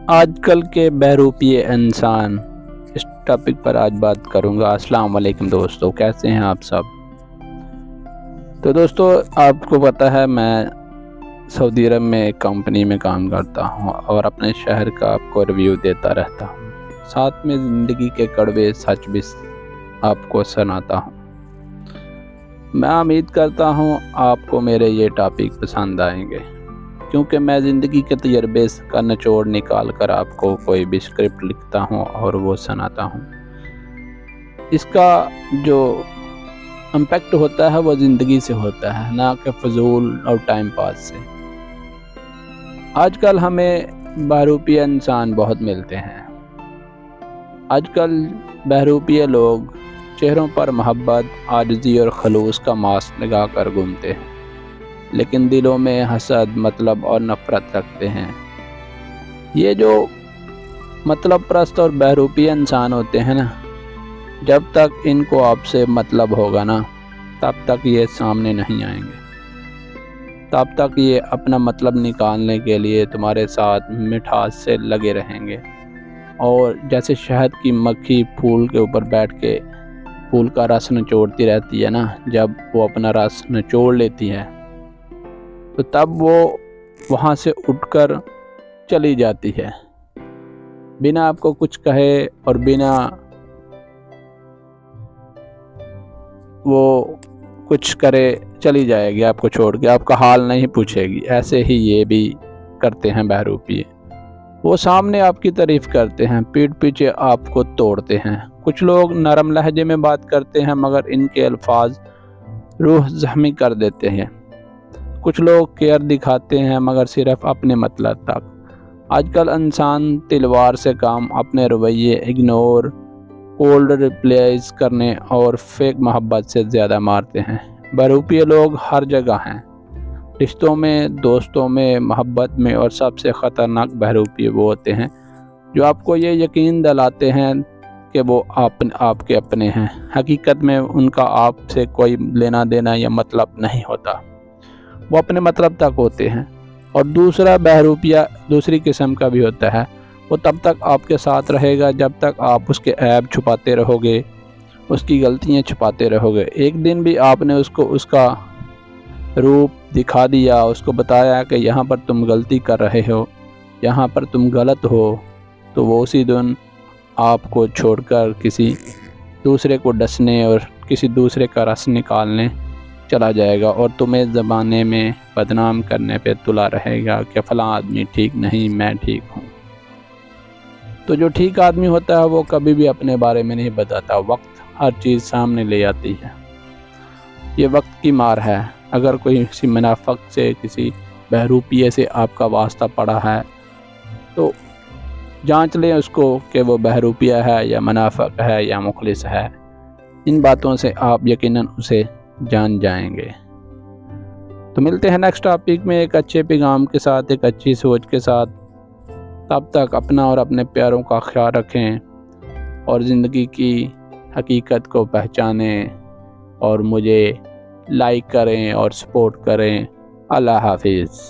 آج کل کے بہروپیے انسان، اس ٹاپک پر آج بات کروں گا۔ السلام علیکم دوستو، کیسے ہیں آپ سب؟ تو دوستو، آپ کو پتہ ہے میں سعودی عرب میں ایک کمپنی میں کام کرتا ہوں اور اپنے شہر کا آپ کو ریویو دیتا رہتا ہوں، ساتھ میں زندگی کے کڑوے سچ بھی آپ کو سناتا ہوں۔ میں امید کرتا ہوں آپ کو میرے یہ ٹاپک پسند آئیں گے، کیونکہ میں زندگی کے تجربے کا نچوڑ نکال کر آپ کو کوئی بھی اسکرپٹ لکھتا ہوں اور وہ سناتا ہوں۔ اس کا جو امپیکٹ ہوتا ہے وہ زندگی سے ہوتا ہے، نہ کہ فضول اور ٹائم پاس سے۔ آج کل ہمیں بہروپیے انسان بہت ملتے ہیں۔ آج کل بہروپیے لوگ چہروں پر محبت، عاجزی اور خلوص کا ماسک لگا کر گھومتے ہیں، لیکن دلوں میں حسد، مطلب اور نفرت رکھتے ہیں۔ یہ جو مطلب پرست اور بہروپیے انسان ہوتے ہیں نا، جب تک ان کو آپ سے مطلب ہوگا نا، تب تک یہ سامنے نہیں آئیں گے، تب تک یہ اپنا مطلب نکالنے کے لیے تمہارے ساتھ مٹھاس سے لگے رہیں گے۔ اور جیسے شہد کی مکھی پھول کے اوپر بیٹھ کے پھول کا رس نچوڑتی رہتی ہے نا، جب وہ اپنا رس نچوڑ لیتی ہے تو تب وہ وہاں سے اٹھ کر چلی جاتی ہے، بنا آپ کو کچھ کہے اور بنا وہ کچھ کرے چلی جائے گی آپ کو چھوڑ کے، آپ کا حال نہیں پوچھے گی۔ ایسے ہی یہ بھی کرتے ہیں بہروپیے، وہ سامنے آپ کی تعریف کرتے ہیں، پیٹھ پیچھے آپ کو توڑتے ہیں۔ کچھ لوگ نرم لہجے میں بات کرتے ہیں مگر ان کے الفاظ روح زخمی کر دیتے ہیں۔ کچھ لوگ کیئر دکھاتے ہیں مگر صرف اپنے مطلب تک۔ آج کل انسان تلوار سے کام اپنے رویے، اگنور، کولڈ ریپلائز کرنے اور فیک محبت سے زیادہ مارتے ہیں۔ بہروپیے لوگ ہر جگہ ہیں، رشتوں میں، دوستوں میں، محبت میں، اور سب سے خطرناک بہروپیے وہ ہوتے ہیں جو آپ کو یہ یقین دلاتے ہیں کہ وہ آپ کے اپنے ہیں۔ حقیقت میں ان کا آپ سے کوئی لینا دینا یا مطلب نہیں ہوتا، وہ اپنے مطلب تک ہوتے ہیں۔ اور دوسرا بہروپیہ دوسری قسم کا بھی ہوتا ہے، وہ تب تک آپ کے ساتھ رہے گا جب تک آپ اس کے عیب چھپاتے رہو گے، اس کی غلطیاں چھپاتے رہو گے۔ ایک دن بھی آپ نے اس کو اس کا روپ دکھا دیا، اس کو بتایا کہ یہاں پر تم غلطی کر رہے ہو، یہاں پر تم غلط ہو، تو وہ اسی دن آپ کو چھوڑ کر کسی دوسرے کو ڈسنے اور کسی دوسرے کا رس نکالنے چلا جائے گا، اور تمہیں زمانے میں بدنام کرنے پہ تلا رہے گا کہ فلاں آدمی ٹھیک نہیں، میں ٹھیک ہوں۔ تو جو ٹھیک آدمی ہوتا ہے وہ کبھی بھی اپنے بارے میں نہیں بتاتا، وقت ہر چیز سامنے لے آتی ہے۔ یہ وقت کی مار ہے۔ اگر کوئی کسی منافق سے، کسی بہروپیے سے آپ کا واسطہ پڑا ہے تو جانچ لیں اس کو کہ وہ بہروپیہ ہے یا منافق ہے یا مخلص ہے۔ ان باتوں سے آپ یقیناً اسے جان جائیں گے۔ تو ملتے ہیں نیکسٹ ٹاپک میں ایک اچھے پیغام کے ساتھ، ایک اچھی سوچ کے ساتھ۔ تب تک اپنا اور اپنے پیاروں کا خیال رکھیں اور زندگی کی حقیقت کو پہچانیں، اور مجھے لائک کریں اور سپورٹ کریں۔ اللہ حافظ۔